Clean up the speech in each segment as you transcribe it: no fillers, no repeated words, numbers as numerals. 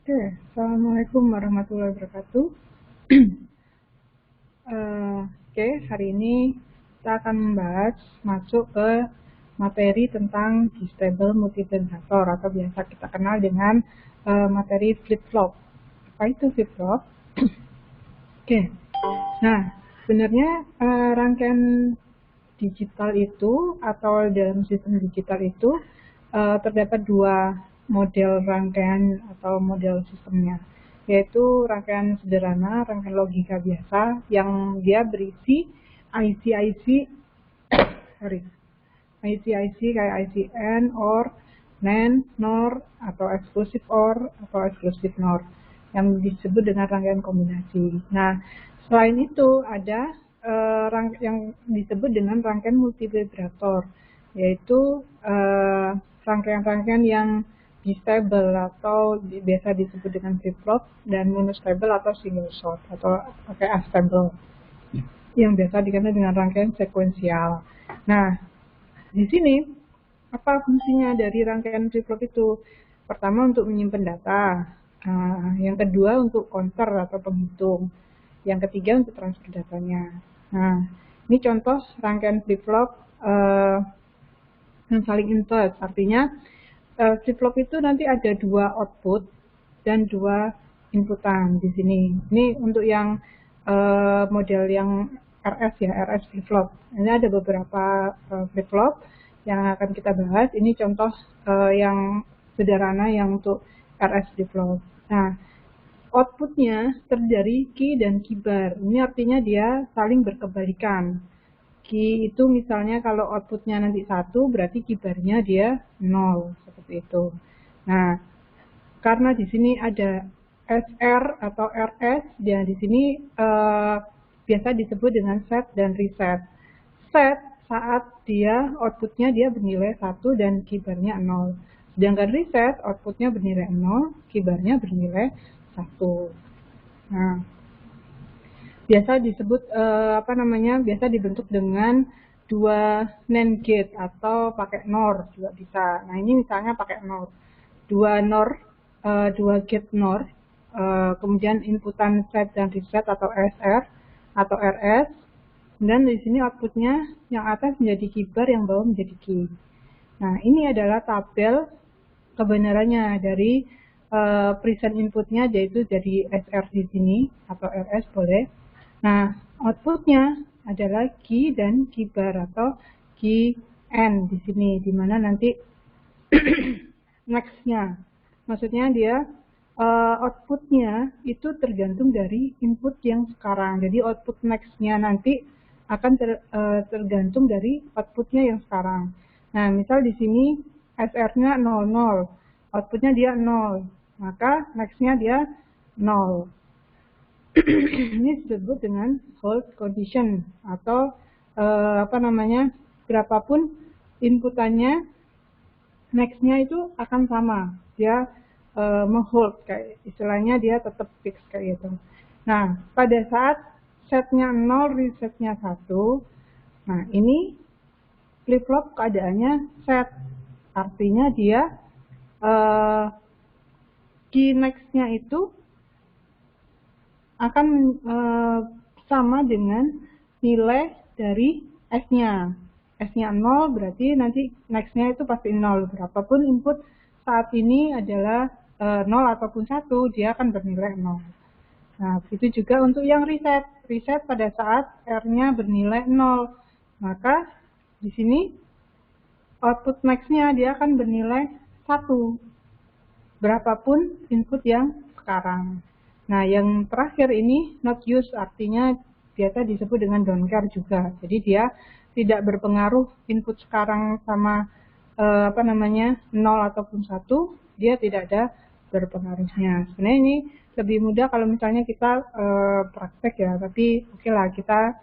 Oke, Assalamualaikum warahmatullahi wabarakatuh. Oke, hari ini kita akan membahas masuk ke materi tentang Bistable Multigenerator atau biasa kita kenal dengan materi flip-flop. Apa itu flip-flop? Oke, nah sebenarnya rangkaian digital itu atau dalam sistem digital itu terdapat dua model rangkaian atau model sistemnya, yaitu rangkaian sederhana, rangkaian logika biasa yang dia berisi IC-IC IC-IC kayak ICN, OR, NAND, NOR, atau exclusive OR, atau exclusive NOR yang disebut dengan rangkaian kombinasi. Nah, selain itu ada yang disebut dengan rangkaian multivibrator, yaitu rangkaian-rangkaian yang bistable atau biasa disebut dengan flip-flop, dan monostable atau single shot atau pakai astable yang biasa dikenal dengan rangkaian sekuensial. Nah, di sini apa fungsinya dari rangkaian flip-flop itu? Pertama untuk menyimpan data, yang kedua untuk counter atau penghitung, yang ketiga untuk transfer datanya. Nah, ini contoh rangkaian flip-flop yang saling invert, artinya flip-flop itu nanti ada dua output dan dua inputan di sini. Ini untuk yang model yang RS ya, RS flip-flop. Ini ada beberapa flip-flop yang akan kita bahas. Ini contoh yang sederhana yang untuk RS flip-flop. Nah, outputnya terjadi key dan key bar. Ini artinya dia saling berkebalikan. Key itu misalnya kalau outputnya nanti 1, berarti key barnya dia 0, seperti itu. Nah, karena di sini ada SR atau RS, dan di sini biasa disebut dengan set dan reset. Set saat dia outputnya dia bernilai 1 dan key barnya 0. Sedangkan reset outputnya bernilai 0, key barnya bernilai 1. Nah, biasa disebut biasa dibentuk dengan dua NAND gate atau pakai NOR juga bisa. Nah, ini misalnya pakai NOR. Dua gate NOR, kemudian inputan set dan reset atau SR atau RS, dan di sini outputnya yang atas menjadi key bar, yang bawah menjadi key. Nah, ini adalah tabel kebenarannya dari present inputnya, yaitu jadi SR di sini atau RS boleh. Nah, outputnya adalah key dan key bar atau key N di sini, di mana nanti next-nya. Maksudnya dia outputnya itu tergantung dari input yang sekarang. Jadi output next-nya nanti akan tergantung dari outputnya yang sekarang. Nah, misal di sini SR-nya 00, outputnya dia 0, maka next-nya dia 0. Ini disebut dengan hold condition atau berapapun inputannya, next-nya itu akan sama, dia menghold, kayak istilahnya dia tetap fix kayak gitu. Nah, pada saat setnya 0, resetnya 1, nah ini flip-flop keadaannya set, artinya dia key next-nya itu akan sama dengan nilai dari S-nya. S-nya 0, berarti nanti next-nya itu pasti 0. Berapapun input saat ini adalah 0 ataupun 1, dia akan bernilai 0. Nah, begitu juga untuk yang reset. Reset pada saat R-nya bernilai 0. Maka di sini output next-nya dia akan bernilai 1. Berapapun input yang sekarang. Nah, yang terakhir ini not use, artinya biasa disebut dengan don't care juga. Jadi dia tidak berpengaruh input sekarang sama 0 ataupun 1, dia tidak ada berpengaruhnya. Sebenarnya ini lebih mudah kalau misalnya kita praktek ya, tapi oke lah kita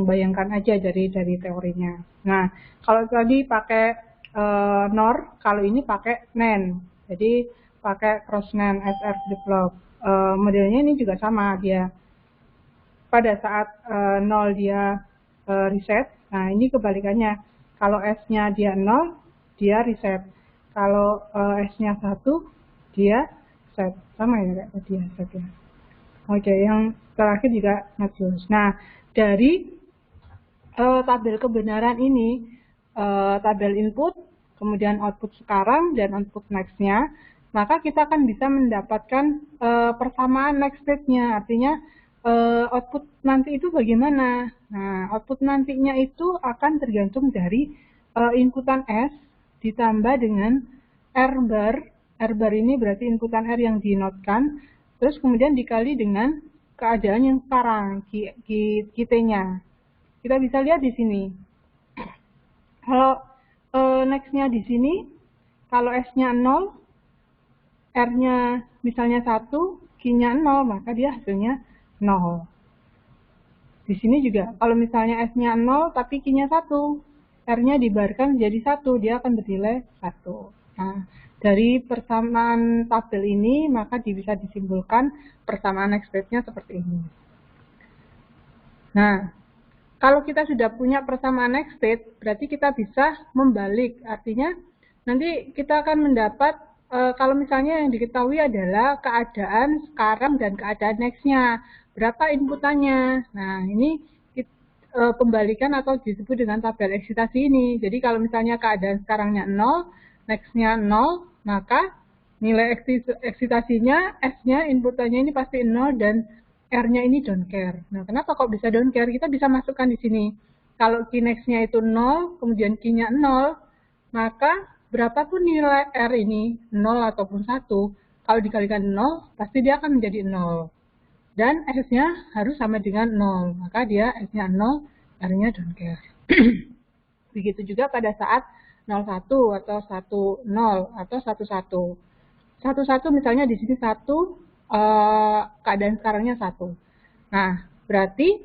bayangkan aja dari teorinya. Nah, kalau tadi pakai NOR, kalau ini pakai NAND. Jadi pakai cross NAND SR flip-flop. Modelnya ini juga sama, dia pada saat 0 dia reset. Nah, ini kebalikannya. Kalau S-nya dia 0, dia reset. Kalau S-nya 1, dia set. Sama ya kayak tadi ya, set ya. Oke, yang terakhir juga not use. Nah, dari tabel kebenaran ini, tabel input, kemudian output sekarang, dan output next-nya, maka kita akan bisa mendapatkan persamaan next state-nya. Artinya, output nanti itu bagaimana? Nah, output nantinya itu akan tergantung dari inputan S ditambah dengan R bar. R bar ini berarti inputan R yang dinotkan, terus kemudian dikali dengan keadaan yang sekarang, Q-nya. Kita bisa lihat di sini. Kalau next-nya di sini, kalau S-nya 0, R-nya misalnya 1, Q-nya 0, maka dia hasilnya 0. Di sini juga, kalau misalnya S-nya 0, tapi Q-nya 1, R-nya dibarkan jadi 1, dia akan bernilai 1. Nah, dari persamaan tabel ini, maka bisa disimpulkan persamaan next state-nya seperti ini. Nah, kalau kita sudah punya persamaan next state, berarti kita bisa membalik. Artinya, nanti kita akan mendapat, kalau misalnya yang diketahui adalah keadaan sekarang dan keadaan next-nya. Berapa inputannya? Nah, ini pembalikan atau disebut dengan tabel eksitasi ini. Jadi, kalau misalnya keadaan sekarangnya 0, next-nya 0, maka nilai eksitasinya, S-nya, inputannya ini pasti 0, dan R-nya ini don't care. Nah, kenapa kok bisa don't care? Kita bisa masukkan di sini. Kalau key next-nya itu 0, kemudian key-nya 0, maka berapapun nilai R ini, 0 ataupun 1, kalau dikalikan 0, pasti dia akan menjadi 0. Dan S-nya harus sama dengan 0. Maka dia S-nya 0, R-nya don't care. Begitu juga pada saat 01 atau 10 atau 11. 11 misalnya di sini 1, keadaan sekarangnya 1. Nah, berarti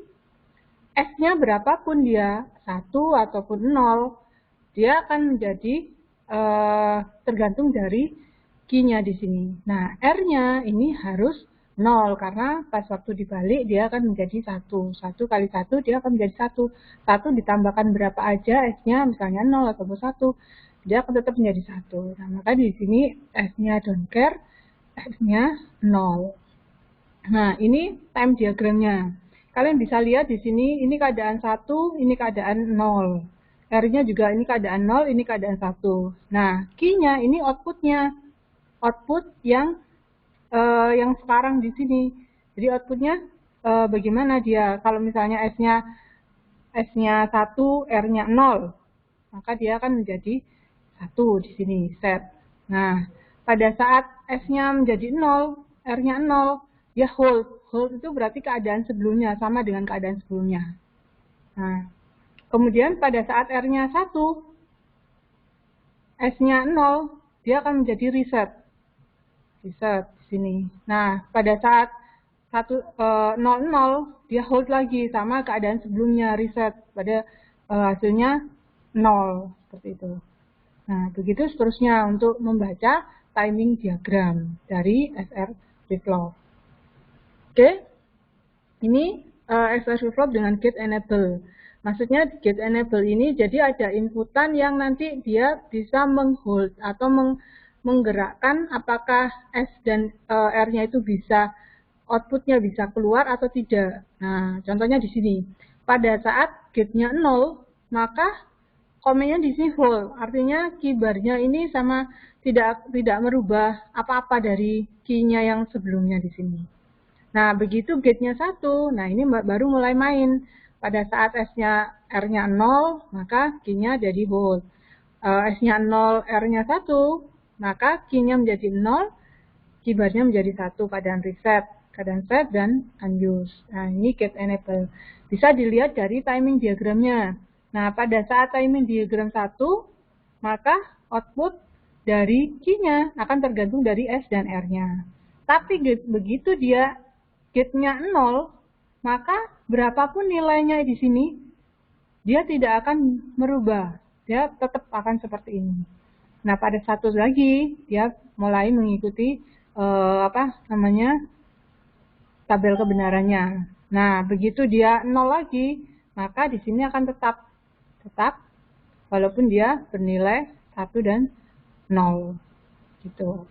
S-nya berapapun dia, 1 ataupun 0, dia akan menjadi tergantung dari Q-nya di sini. Nah, R-nya ini harus 0, karena pas waktu dibalik dia akan menjadi 1. 1 kali 1 dia akan menjadi 1. 1 ditambahkan berapa aja S-nya, misalnya 0 ataupun 1, dia akan tetap menjadi 1. Nah, maka di sini S-nya don't care, S-nya 0. Nah, ini time diagramnya. Kalian bisa lihat di sini, ini keadaan 1, ini keadaan 0. R-nya juga ini keadaan 0, ini keadaan 1. Nah, Q-nya ini outputnya. Output yang sekarang di sini. Jadi outputnya bagaimana dia? Kalau misalnya S-nya 1, R-nya 0, maka dia akan menjadi 1 di sini, set. Nah, pada saat S-nya menjadi 0, R-nya 0, dia hold. Hold itu berarti keadaan sebelumnya, sama dengan keadaan sebelumnya. Nah, kemudian pada saat R-nya 1, S-nya 0, dia akan menjadi reset. Reset di sini. Nah, pada saat 0, 0, dia hold lagi, sama keadaan sebelumnya, reset. Pada hasilnya 0, seperti itu. Nah, begitu seterusnya untuk membaca timing diagram dari SR flip-flop. Oke, ini SR flip-flop dengan gate enable. Maksudnya gate enable ini jadi ada inputan yang nanti dia bisa menghold atau menggerakkan apakah S dan R-nya itu bisa, outputnya bisa keluar atau tidak. Nah, contohnya di sini. Pada saat gate-nya 0, maka komennya di sini hold. Artinya keybarnya ini sama tidak merubah apa-apa dari key-nya yang sebelumnya di sini. Nah, begitu gate-nya 1, nah ini baru mulai main. Pada saat S-nya R-nya 0, maka key-nya jadi hold. S-nya 0, R-nya 1, maka key-nya menjadi 0, keybarnya menjadi 1, keadaan reset, keadaan set, dan unused. Nah, ini gate enable. Bisa dilihat dari timing diagramnya. Nah, pada saat timing diagram 1, maka output dari Q-nya akan tergantung dari S dan R-nya. Tapi begitu dia gate-nya 0, maka berapapun nilainya di sini, dia tidak akan merubah. Dia tetap akan seperti ini. Nah, pada satu lagi, dia mulai mengikuti tabel kebenarannya. Nah, begitu dia 0 lagi, maka di sini akan tetap walaupun dia bernilai 1 dan 0 gitu.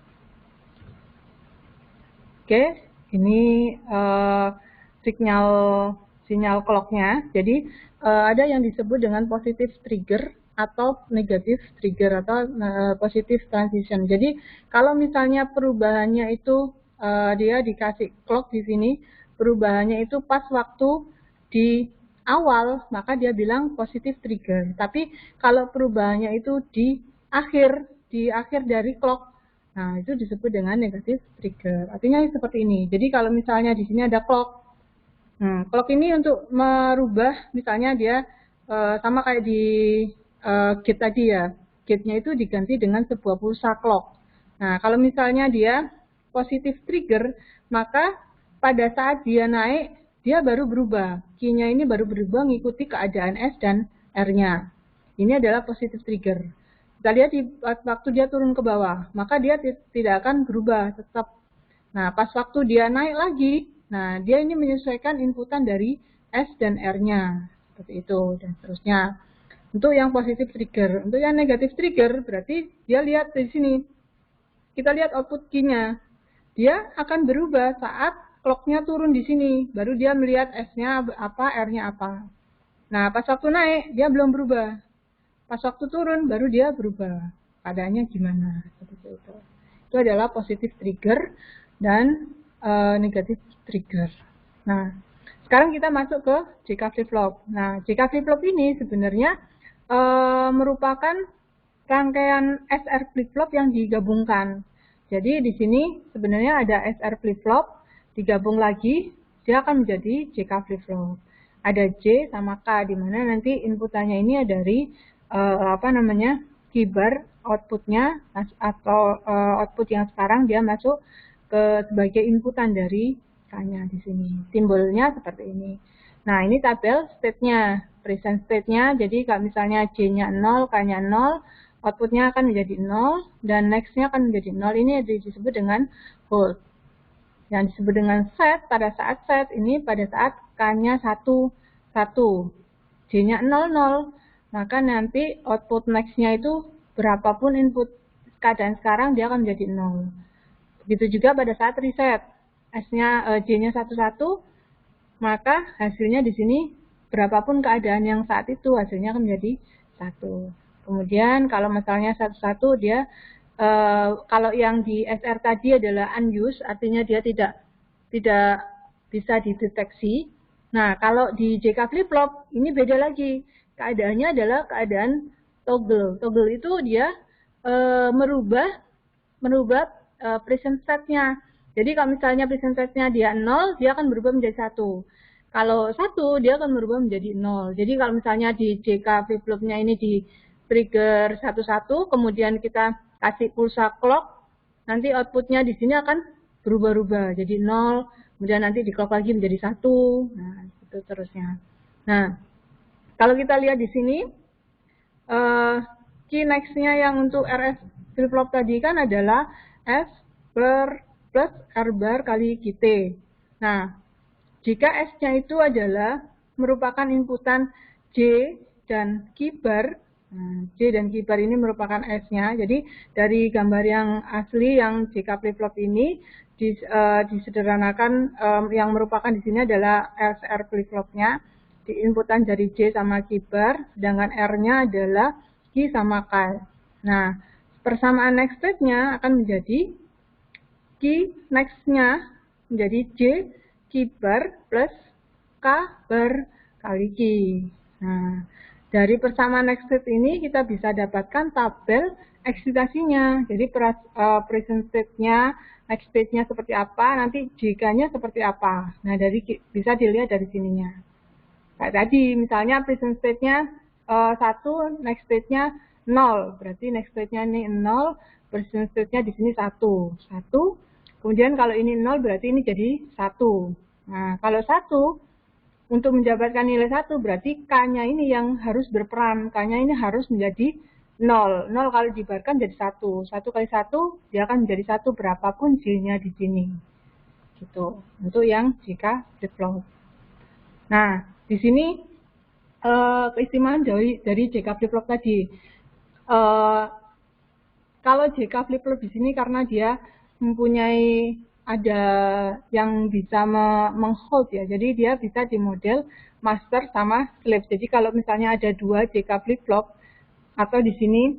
Oke, ini sinyal clocknya. Jadi ada yang disebut dengan positive trigger atau negative trigger atau positive transition. Jadi kalau misalnya perubahannya itu dia dikasih clock di sini, perubahannya itu pas waktu di awal, maka dia bilang positive trigger. Tapi kalau perubahannya itu di akhir dari clock, nah, itu disebut dengan negative trigger. Artinya seperti ini. Jadi kalau misalnya di sini ada clock. Clock ini untuk merubah, misalnya dia sama kayak di gate tadi ya. Gate-nya itu diganti dengan sebuah pulsa clock. Nah, kalau misalnya dia positive trigger, maka pada saat dia naik, dia baru berubah. Key-nya ini baru berubah mengikuti keadaan S dan R-nya. Ini adalah positive trigger. Kita lihat di waktu dia turun ke bawah, maka dia tidak akan berubah, tetap. Nah, pas waktu dia naik lagi, nah dia ini menyesuaikan inputan dari S dan R-nya. Seperti itu, dan seterusnya. Untuk yang positive trigger. Untuk yang negative trigger, berarti dia lihat di sini. Kita lihat output key-nya. Dia akan berubah saat clock-nya turun di sini. Baru dia melihat S-nya apa, R-nya apa. Nah, pas waktu naik, dia belum berubah. Pas waktu turun baru dia berubah. Keadaannya gimana? Seperti itu. Itu adalah positive trigger dan negative trigger. Nah, sekarang kita masuk ke JK flip-flop. Nah, JK flip-flop ini sebenarnya merupakan rangkaian SR flip-flop yang digabungkan. Jadi di sini sebenarnya ada SR flip-flop digabung lagi, dia akan menjadi JK flip-flop. Ada J sama K, di mana nanti inputannya ini dari keybar outputnya atau output yang sekarang dia masuk ke sebagai inputan dari K-nya di sini. Simbolnya seperti ini. Nah, ini tabel state-nya, present state-nya. Jadi kalau misalnya J-nya 0, K-nya 0, outputnya akan menjadi 0 dan next-nya akan menjadi 0. Ini disebut dengan hold. Yang disebut dengan set pada saat set ini pada saat K-nya 1, J-nya 0, 0. Maka nanti output next-nya itu berapapun input keadaan sekarang dia akan menjadi 0. Begitu juga pada saat reset. J-nya 1, 1, maka hasilnya di sini berapapun keadaan yang saat itu hasilnya akan menjadi 1. Kemudian kalau misalnya 1, 1 dia kalau yang di SR tadi adalah unused, artinya dia tidak bisa dideteksi. Nah, kalau di JK flip-flop ini beda lagi. Keadaannya adalah keadaan toggle. Toggle itu dia merubah present state-nya. Jadi kalau misalnya present state-nya dia 0, dia akan berubah menjadi 1. Kalau 1, dia akan berubah menjadi 0. Jadi kalau misalnya di JK flip-flop-nya ini di trigger 1, kemudian kita kasih pulsa clock, nanti output-nya di sini akan berubah-ubah. Jadi 0, kemudian nanti di clock lagi menjadi 1. Nah, itu terusnya. Nah, kalau kita lihat di sini, key next-nya yang untuk RS flip-flop tadi kan adalah S bar plus R bar kali QT. Nah, jika S-nya itu adalah merupakan inputan J dan keybar, J dan keybar ini merupakan S-nya. Jadi dari gambar yang asli yang JK flip-flop ini disederhanakan yang merupakan di sini adalah SR flip-flopnya. Di inputan dari J sama keybar, sedangkan R-nya adalah Q sama K. Nah, persamaan next state-nya akan menjadi Q next-nya menjadi J keybar plus K bar kali Q. Nah, dari persamaan next state ini kita bisa dapatkan tabel eksitasinya. Jadi present state-nya, next state-nya seperti apa, nanti JK-nya seperti apa. Nah, bisa dilihat dari sininya. Kayak tadi, misalnya present state-nya 1, next state-nya 0. Berarti next state-nya ini 0, present state-nya di sini 1. Kemudian kalau ini 0, berarti ini jadi 1. Nah, kalau 1, untuk mendapatkan nilai 1, berarti K-nya ini yang harus berperan. K-nya ini harus menjadi 0. 0 kalau dibarkan jadi 1. 1 kali 1, dia akan menjadi 1 berapapun J-nya di sini. Gitu. Untuk yang JK flip-flop. Nah, di sini keistimewaan dari JK flip-flop tadi. Kalau JK flip-flop di sini karena dia mempunyai ada yang bisa menghold ya, jadi dia bisa di model master sama slave. Jadi kalau misalnya ada dua JK flip-flop atau di sini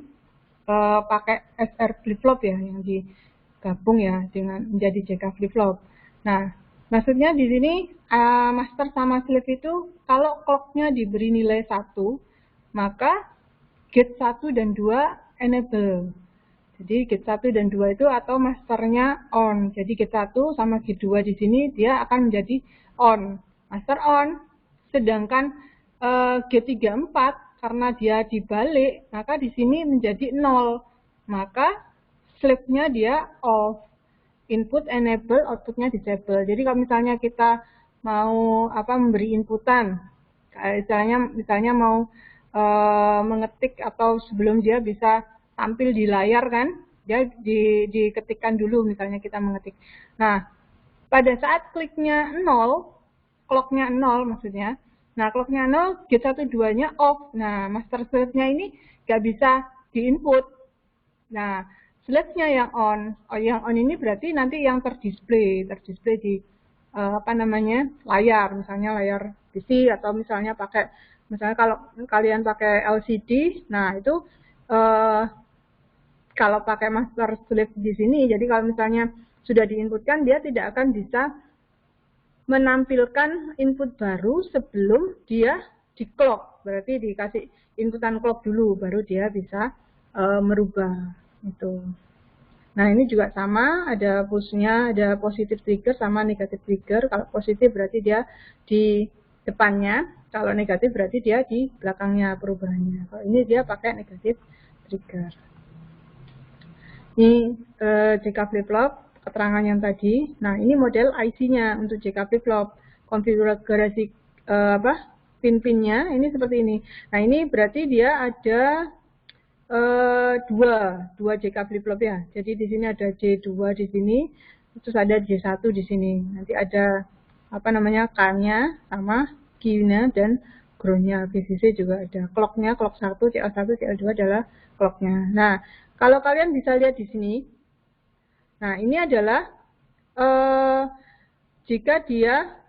pakai SR flip-flop ya yang digabung ya dengan menjadi JK flip-flop. Nah, maksudnya di sini master sama slave itu kalau clocknya diberi nilai 1, maka gate 1 dan 2 enable. Jadi gate 1 dan 2 itu atau masternya on. Jadi gate 1 sama gate 2 di sini dia akan menjadi on. Master on. Sedangkan gate 3 4 karena dia dibalik, maka di sini menjadi 0. Maka slave-nya dia off. Input enable, outputnya disable. Jadi kalau misalnya kita mau memberi inputan, misalnya mau mengetik atau sebelum dia bisa tampil di layar kan, dia diketikkan dulu misalnya kita mengetik. Nah, pada saat kliknya 0, clocknya 0 maksudnya, nah clocknya 0, gate 1 2-nya off. Nah, master slave-nya ini nggak bisa diinput. Nah, slave-nya yang on. Yang on ini berarti nanti yang terdisplay di layar, misalnya layar PC atau misalnya kalau kalian pakai LCD, nah itu kalau pakai master slave di sini, jadi kalau misalnya sudah diinputkan, dia tidak akan bisa menampilkan input baru sebelum dia di clock. Berarti dikasih inputan clock dulu, baru dia bisa merubah itu. Nah, ini juga sama, ada push-nya, ada positif trigger sama negatif trigger. Kalau positif berarti dia di depannya, kalau negatif berarti dia di belakangnya perubahannya. Kalau ini dia pakai negatif trigger. Ini JK flip-flop, keterangan yang tadi. Nah, ini model IC-nya untuk JK flip-flop. Konfigurasi pin-pinnya ini seperti ini. Nah, ini berarti dia ada dua JK flip-flop ya. Jadi di sini ada J2 di sini, terus ada J1 di sini. Nanti ada K-nya sama Q-nya dan ground-nya. VCC juga ada. Clock-nya, clock 1, CL1, CL2 adalah clock-nya. Nah, kalau kalian bisa lihat di sini, nah ini adalah jika dia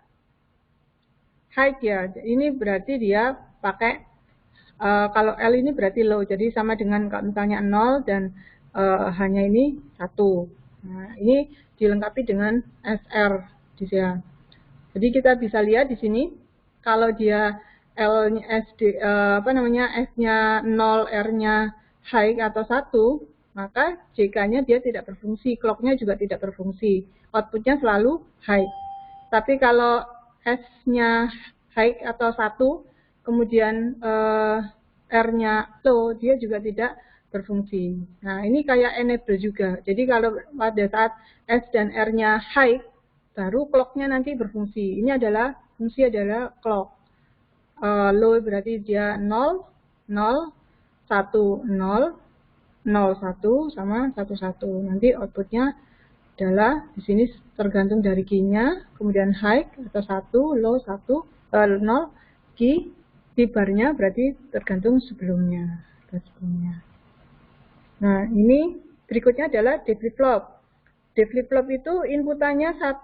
high ya, ini berarti dia pakai kalau L ini berarti low, jadi sama dengan kalau misalnya 0 dan hanya ini 1. Nah, ini dilengkapi dengan SR di sini. Jadi kita bisa lihat di sini, kalau dia L-nya S-nya 0, R-nya high atau 1, maka JK-nya dia tidak berfungsi, clock-nya juga tidak berfungsi. Output-nya selalu high. Tapi kalau S-nya high atau 1, kemudian R-nya low, dia juga tidak berfungsi. Nah, ini kayak enable juga. Jadi kalau pada saat S dan R-nya high, baru clock-nya nanti berfungsi. Ini adalah fungsi adalah clock. Low berarti dia 0, 0, 1, 0, 0, 1, sama 1, 1. Nanti outputnya adalah di sini tergantung dari key-nya, kemudian high atau 1, low 1, 0, key. Di barnya berarti tergantung sebelumnya. Nah, ini berikutnya adalah D flip-flop. D flip-flop itu inputannya 1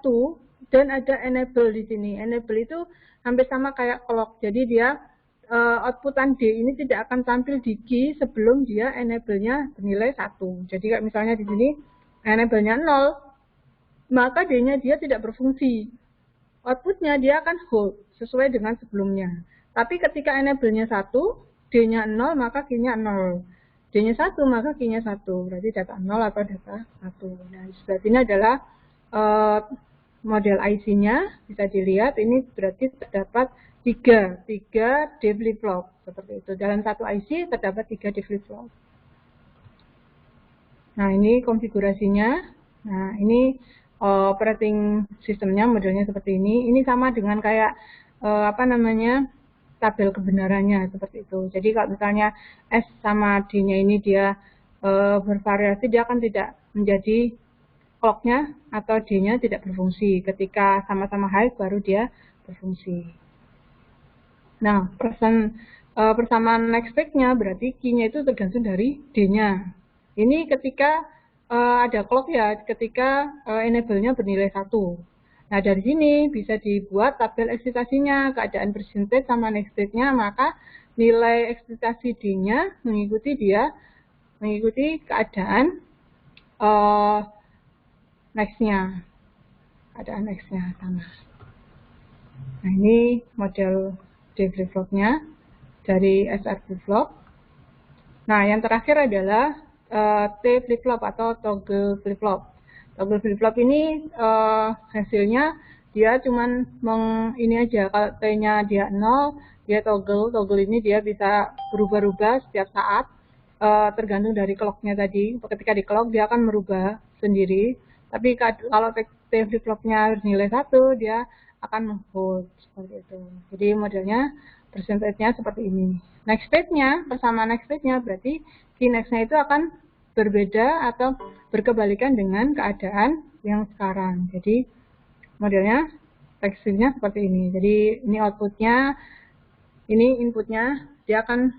dan ada enable di sini. Enable itu hampir sama kayak clock. Jadi dia outputan D ini tidak akan tampil di key sebelum dia enable-nya bernilai 1. Jadi kayak misalnya di sini enable-nya 0, maka D-nya dia tidak berfungsi. Outputnya dia akan hold sesuai dengan sebelumnya. Tapi ketika enable-nya 1, D-nya 0, maka key-nya 0. D-nya 1, maka key-nya 1. Berarti data 0 atau data 1. Nah, berarti ini adalah model IC-nya. Bisa dilihat, ini berarti terdapat 3 D flip-flop. Seperti itu. Dalam satu IC terdapat 3 D flip-flop. Nah, ini konfigurasinya. Nah, ini operating sistemnya, modelnya seperti ini. Ini sama dengan kayak tabel kebenarannya seperti itu. Jadi kalau misalnya S sama D-nya ini dia bervariasi, dia akan tidak menjadi clock-nya atau D-nya tidak berfungsi. Ketika sama-sama high baru dia berfungsi. Nah, persamaan next stage-nya berarti key-nya itu tergantung dari D-nya. Ini ketika ada clock ya, ketika enable-nya bernilai 1. Nah, dari sini bisa dibuat tabel eksitasinya, keadaan percentage sama next state-nya, maka nilai eksitasi D-nya mengikuti keadaan next-nya. Keadaan next-nya sama. Nah, ini model D flip-flop-nya dari SR flip-flop. Nah, yang terakhir adalah T flip-flop atau toggle flip-flop. Toggle flip-flop ini hasilnya dia cuman ini aja, kalau T-nya dia 0, dia toggle ini dia bisa berubah-ubah setiap saat, tergantung dari clock-nya tadi. Ketika di clock dia akan merubah sendiri, tapi kalau T flip-flopnya nilai 1, dia akan hold seperti itu. Jadi modelnya percentage-nya seperti ini. Next state-nya, persamaan next state-nya berarti key next-nya itu akan berbeda atau berkebalikan dengan keadaan yang sekarang. Jadi modelnya teksturnya seperti ini. Jadi ini output-nya, ini input-nya, dia akan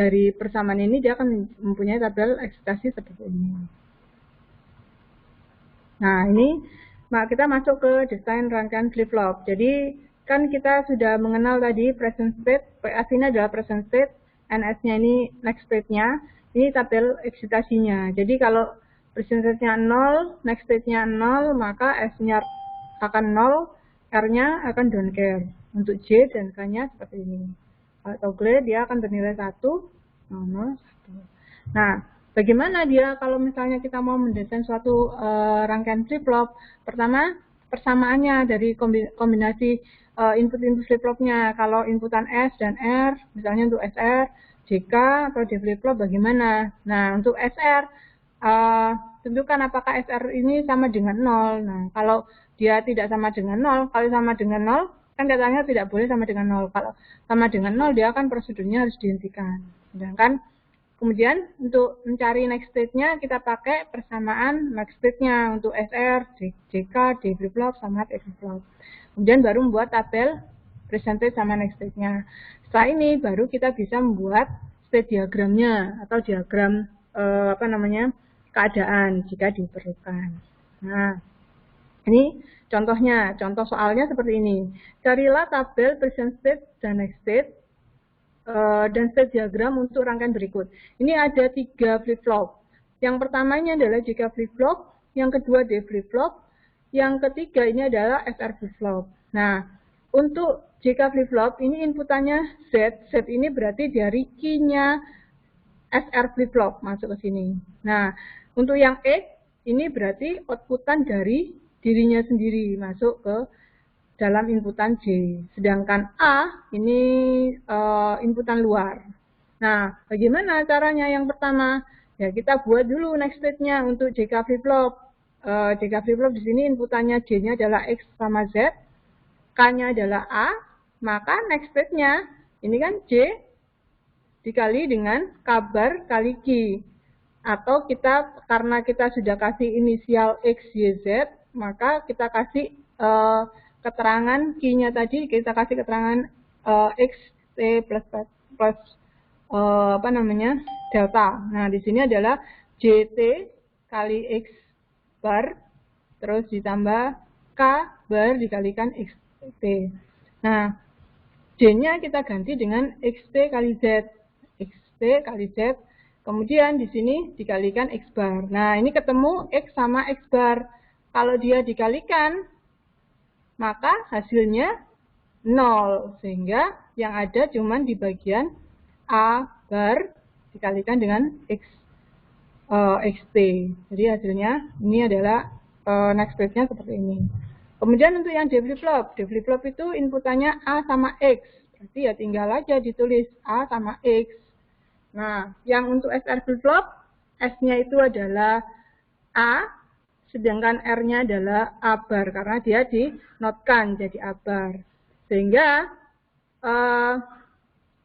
dari persamaan ini dia akan mempunyai tabel eksitasi seperti ini. Nah, ini kita masuk ke desain rangkaian flip-flop. Jadi kan kita sudah mengenal tadi present state, PS ini adalah present state, NS-nya ini next state-nya, ini tabel eksitasinya. Jadi kalau present state-nya 0, next state-nya 0, maka S-nya akan 0, R-nya akan don't care. Untuk J dan K-nya seperti ini. Kalau toggle dia akan bernilai 1, 0, 1. Nah, bagaimana dia kalau misalnya kita mau mendesain suatu rangkaian flip-flop? Pertama, persamaannya dari kombinasi input-input flip-flopnya. Kalau inputan S dan R, misalnya untuk SR, JK, atau D flip-flop bagaimana? Nah, untuk SR, tentukan apakah SR ini sama dengan 0. Nah, kalau dia tidak sama dengan 0, kalau sama dengan 0, kan katanya tidak boleh sama dengan 0. Kalau sama dengan 0, dia kan prosedurnya harus dihentikan. Sedangkan kemudian untuk mencari next state-nya kita pakai persamaan next state-nya untuk SR, JK, D flip-flop, sama T flip-flop. Kemudian baru membuat tabel percentage sama next state-nya. Setelah ini baru kita bisa membuat state diagramnya atau diagram keadaan jika diperlukan. Nah, ini contohnya, contoh soalnya seperti ini. Carilah tabel present state dan next state dan state diagram untuk rangkaian berikut. Ini ada 3 flip-flop. Yang pertamanya adalah JK flip-flop, yang kedua D flip-flop, yang ketiga ini adalah SR flip-flop. Nah, untuk JK flip-flop ini inputannya Z. Z ini berarti dari key-nya SR flip-flop masuk ke sini. Nah, untuk yang X ini berarti outputan dari dirinya sendiri masuk ke dalam inputan J. Sedangkan A ini inputan luar. Nah, bagaimana caranya yang pertama? Ya, kita buat dulu next state-nya untuk JK flip-flop. JK flip-flop di sini inputannya J-nya adalah X sama Z, K-nya adalah A, maka next state-nya ini kan J dikali dengan kabar kali Q. Atau kita karena kita sudah kasih inisial X, Y, Z, maka kita kasih keterangan Q-nya tadi, kita kasih keterangan X, T plus delta. Nah, di sini adalah JT kali X bar, terus ditambah K bar dikalikan XT. Nah, J-nya kita ganti dengan XT kali Z. XT kali Z. Kemudian di sini dikalikan X bar. Nah, ini ketemu X sama X bar. Kalau dia dikalikan, maka hasilnya 0. Sehingga yang ada cuma di bagian A bar dikalikan dengan XT. Jadi hasilnya ini adalah next state-nya seperti ini. Kemudian untuk yang D flip-flop. D flip-flop itu inputannya A sama X. Berarti ya tinggal aja ditulis A sama X. Nah, yang untuk SR flip-flop, S-nya itu adalah A, sedangkan R-nya adalah A bar, karena dia dinotkan jadi A bar. Sehingga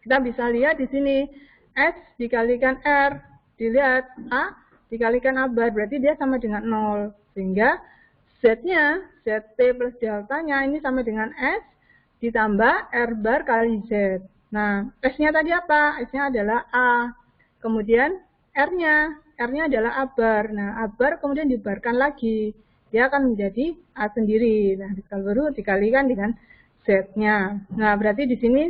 kita bisa lihat di sini, S dikalikan R, dilihat A dikalikan A bar, berarti dia sama dengan 0. Sehingga Z-nya, ZT plus deltanya ini sama dengan S, ditambah R bar kali Z. Nah, S-nya tadi apa? S-nya adalah A. Kemudian R-nya adalah A bar. Nah, A bar kemudian dibarkan lagi. Dia akan menjadi A sendiri. Nah, kalau baru dikalikan dengan Z-nya. Nah, berarti di sini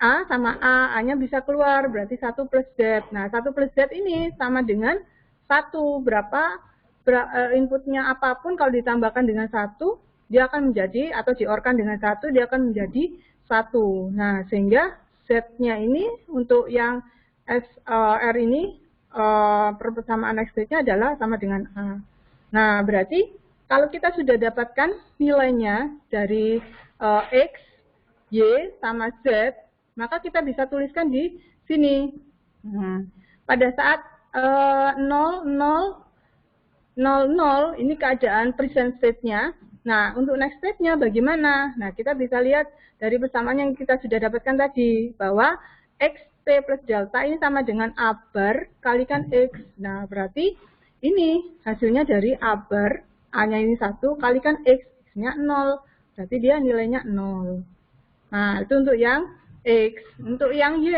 A sama A, A-nya bisa keluar, berarti 1 plus Z. Nah, 1 plus Z ini sama dengan 1. Inputnya apapun kalau ditambahkan dengan 1, dia akan menjadi, atau diorkan dengan 1, dia akan menjadi 1. Nah, sehingga Z-nya ini untuk yang R ini, persamaan X-nya adalah sama dengan A. Nah, berarti kalau kita sudah dapatkan nilainya dari X, Y, sama Z, maka kita bisa tuliskan di sini. Pada saat 0, 0, 0, 0, ini keadaan present state-nya. Nah, untuk next state-nya bagaimana? Nah, kita bisa lihat dari persamaan yang kita sudah dapatkan tadi, bahwa XT plus delta ini sama dengan A bar kalikan X. Nah, berarti ini hasilnya dari A bar, A-nya ini 1, kalikan X, X-nya 0. Berarti dia nilainya 0. Nah, itu untuk yang X. Untuk yang Y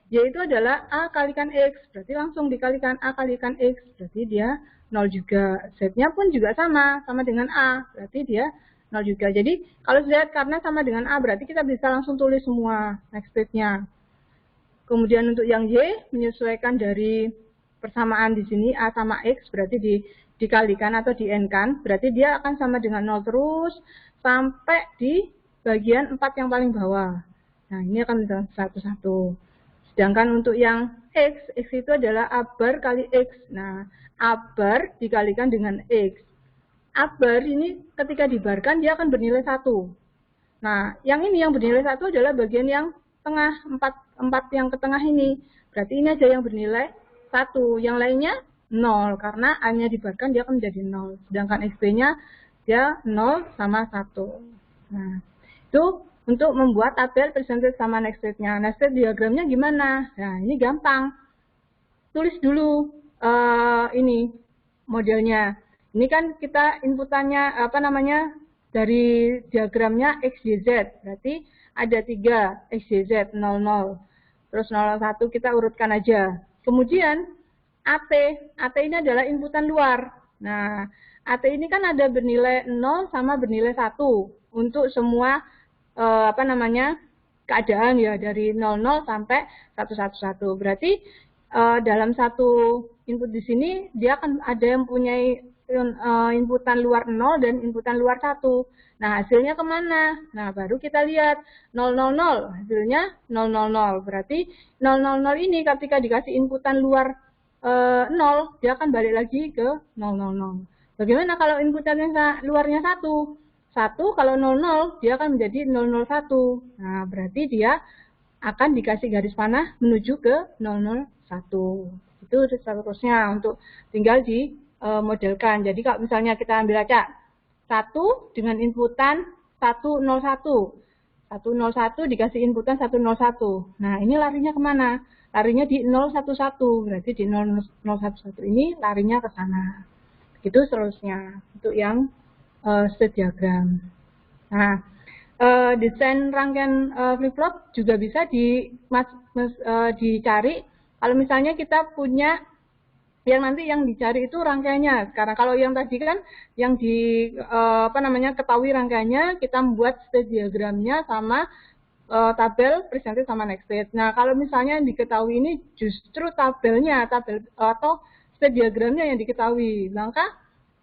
itu adalah A kalikan X. Berarti langsung dikalikan A kalikan X. Berarti dia 0 juga. Z-nya pun juga sama dengan A. Berarti dia 0 juga. Jadi, kalau Z karena sama dengan A, berarti kita bisa langsung tulis semua next state-nya. Kemudian untuk yang Y, menyesuaikan dari persamaan di sini, A sama X, berarti dikalikan atau di-N-kan. Berarti dia akan sama dengan 0 terus, sampai di bagian 4 yang paling bawah. Nah, ini akan menjadi 1, 1. Sedangkan untuk yang X itu adalah A bar kali X. Nah, A bar dikalikan dengan X. A bar ini ketika dibarkan dia akan bernilai 1. Nah, yang ini yang bernilai 1 adalah bagian yang tengah, 4 yang ke tengah ini. Berarti ini aja yang bernilai 1. Yang lainnya 0, karena A-nya dibarkan dia akan menjadi 0. Sedangkan XB-nya dia 0 sama 1. Nah, itu untuk membuat tabel present state sama next state-nya. Nah, state diagramnya gimana? Nah, ini gampang. Tulis dulu ini modelnya. Ini kan kita inputannya dari diagramnya X, Y, Z. Berarti ada 3 X, Y, Z, 0, 0. Terus 0, 1 kita urutkan aja. Kemudian AT ini adalah inputan luar. Nah, AT ini kan ada bernilai 0 sama bernilai 1 untuk semua keadaan ya, dari 00 sampai 111. Berarti dalam satu input di sini dia akan ada yang punya inputan luar 0 dan inputan luar 1. Nah, hasilnya kemana? Nah, baru kita lihat 000, hasilnya 000. Berarti 000 ini ketika dikasih inputan luar 0, dia akan balik lagi ke 000. Bagaimana kalau inputannya luarnya 1? 1 kalau 00 dia akan menjadi 001. Nah, berarti dia akan dikasih garis panah menuju ke 001. Itu seterusnya untuk tinggal dimodelkan. Jadi kalau misalnya kita ambil acak 1 dengan inputan 101. 101 dikasih inputan 101. Nah, ini larinya kemana? Larinya di 011. Berarti di 011 ini larinya ke sana. Itu seterusnya untuk yang state diagram. Nah, desain rangkaian flip-flop juga bisa dicari. Kalau misalnya kita punya yang nanti yang dicari itu rangkaiannya. Karena kalau yang tadi kan yang ketahui rangkaiannya, kita membuat state diagramnya sama tabel present state sama next state. Nah, kalau misalnya yang diketahui ini justru tabel atau state diagramnya yang diketahui. Maka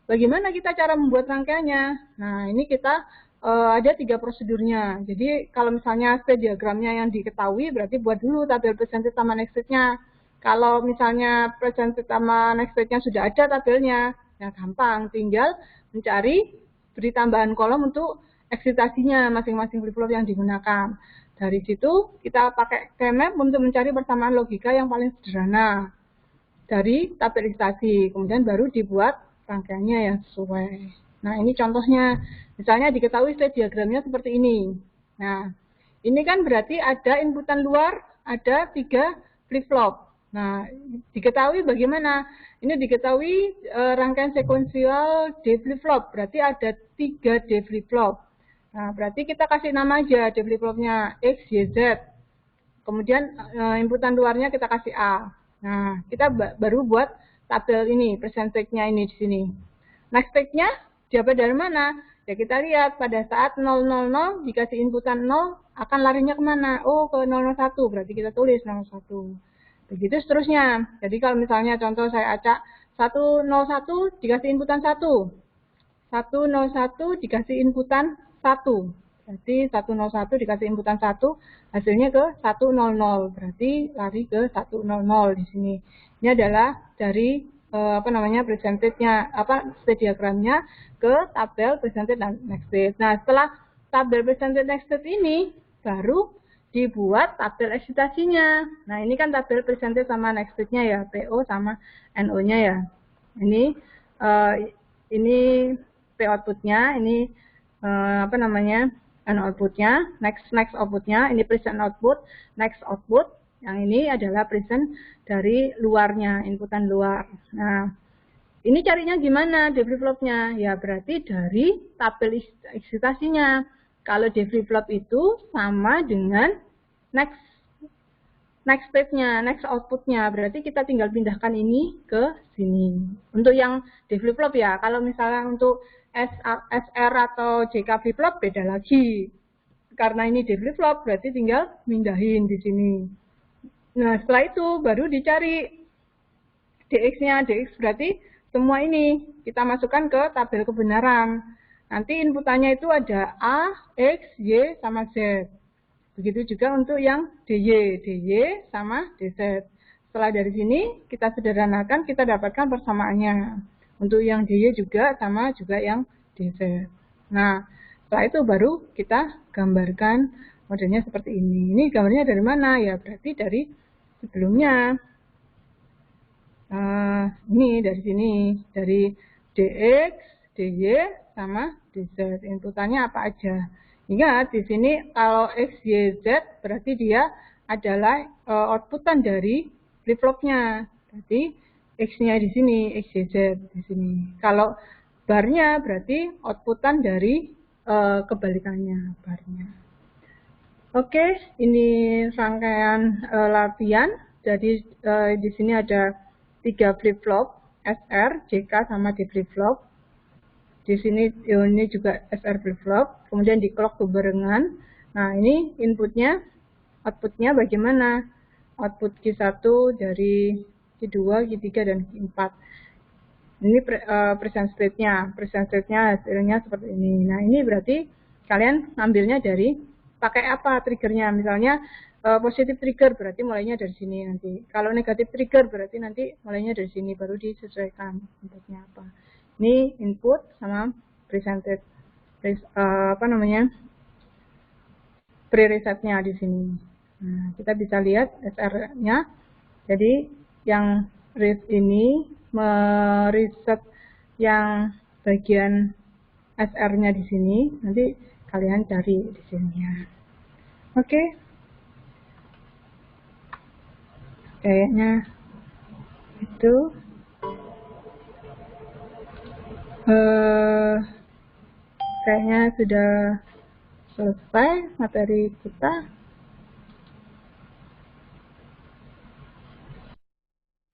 bagaimana kita cara membuat rangkaiannya? Nah, ini kita ada 3 prosedurnya. Jadi, kalau misalnya state diagramnya yang diketahui, berarti buat dulu tabel present state sama next state-nya. Kalau misalnya present state sama next state-nya sudah ada tabelnya, ya gampang. Tinggal mencari, beri tambahan kolom untuk eksitasinya masing-masing flip-flop yang digunakan. Dari situ, kita pakai Kmap untuk mencari persamaan logika yang paling sederhana dari tabel eksitasi. Kemudian baru dibuat rangkaiannya yang sesuai. Nah, ini contohnya. Misalnya diketahui state diagramnya seperti ini. Nah, ini kan berarti ada inputan luar, ada 3 flip-flop. Nah, diketahui bagaimana? Ini diketahui rangkaian sekuensial D flip-flop. Berarti ada 3 D flip-flop. Nah, berarti kita kasih nama aja D flip-flopnya X, Y, Z. Kemudian inputan luarnya kita kasih A. Nah, kita baru buat tabel ini, percentage-nya ini di sini. Next stage-nya dapat dari mana? Ya kita lihat pada saat 000 dikasih inputan 0 akan larinya kemana? Oh, ke 001, berarti kita tulis 01. Begitu seterusnya. Jadi kalau misalnya contoh saya acak 101 dikasih inputan 1. 101 dikasih inputan 1. Berarti 101 dikasih inputan 1, hasilnya ke 100. Berarti lari ke 100 di sini. Ini adalah dari percentage-nya, state diagramnya ke tabel percentage dan next state. Nah, setelah tabel percentage next state ini baru dibuat tabel eksitasinya. Nah, ini kan tabel percentage sama next state-nya ya, PO sama NO-nya ya. Ini P output-nya, ini N output-nya, next output-nya, ini present output, next output. Yang ini adalah present dari luarnya, inputan luar. Nah, ini carinya gimana di flip-flopnya? Ya berarti dari tabel eksitasinya. Kalau di flip-flop itu sama dengan next state-nya, next output-nya. Berarti kita tinggal pindahkan ini ke sini. Untuk yang di flip-flop ya, kalau misalnya untuk SR atau JK flip-flop beda lagi. Karena ini di flip-flop berarti tinggal mindahin di sini. Nah, setelah itu baru dicari DX-nya. DX berarti semua ini kita masukkan ke tabel kebenaran. Nanti inputannya itu ada A, X, Y, sama Z. Begitu juga untuk yang DY. DY sama DZ. Setelah dari sini kita sederhanakan, kita dapatkan persamaannya. Untuk yang DY juga sama juga yang DZ. Nah, setelah itu baru kita gambarkan modelnya seperti ini. Ini gambarnya dari mana? Ya berarti dari sebelumnya. Ini dari sini, dari DX, DY, sama DZ. Inputannya apa aja? Ingat di sini kalau X, Y, Z berarti dia adalah outputan dari flip-flopnya. Berarti X-nya di sini, X, Y, Z di sini. Kalau barnya berarti outputan dari kebalikannya barnya. Oke, ini rangkaian latihan. Jadi di sini ada 3 flip-flop, SR, JK, sama D flip-flop. Di sini ini juga SR flip-flop, kemudian di clock berbarengan. Nah, ini inputnya, outputnya bagaimana? Output Q1 dari Q2, Q3, dan Q4. Ini present state-nya. Present state-nya hasilnya seperti ini. Nah, ini berarti kalian ambilnya dari pakai apa triggernya. Misalnya positif trigger berarti mulainya dari sini nanti. Kalau negatif trigger berarti nanti mulainya dari sini, baru disesuaikan inputnya apa. Ini input sama presented pre-resetnya di sini. Nah, kita bisa lihat SR-nya. Jadi yang read ini mereset yang bagian SR-nya di sini. Nanti kalian cari di sini ya. Oke. Kayaknya itu kayaknya sudah selesai materi kita.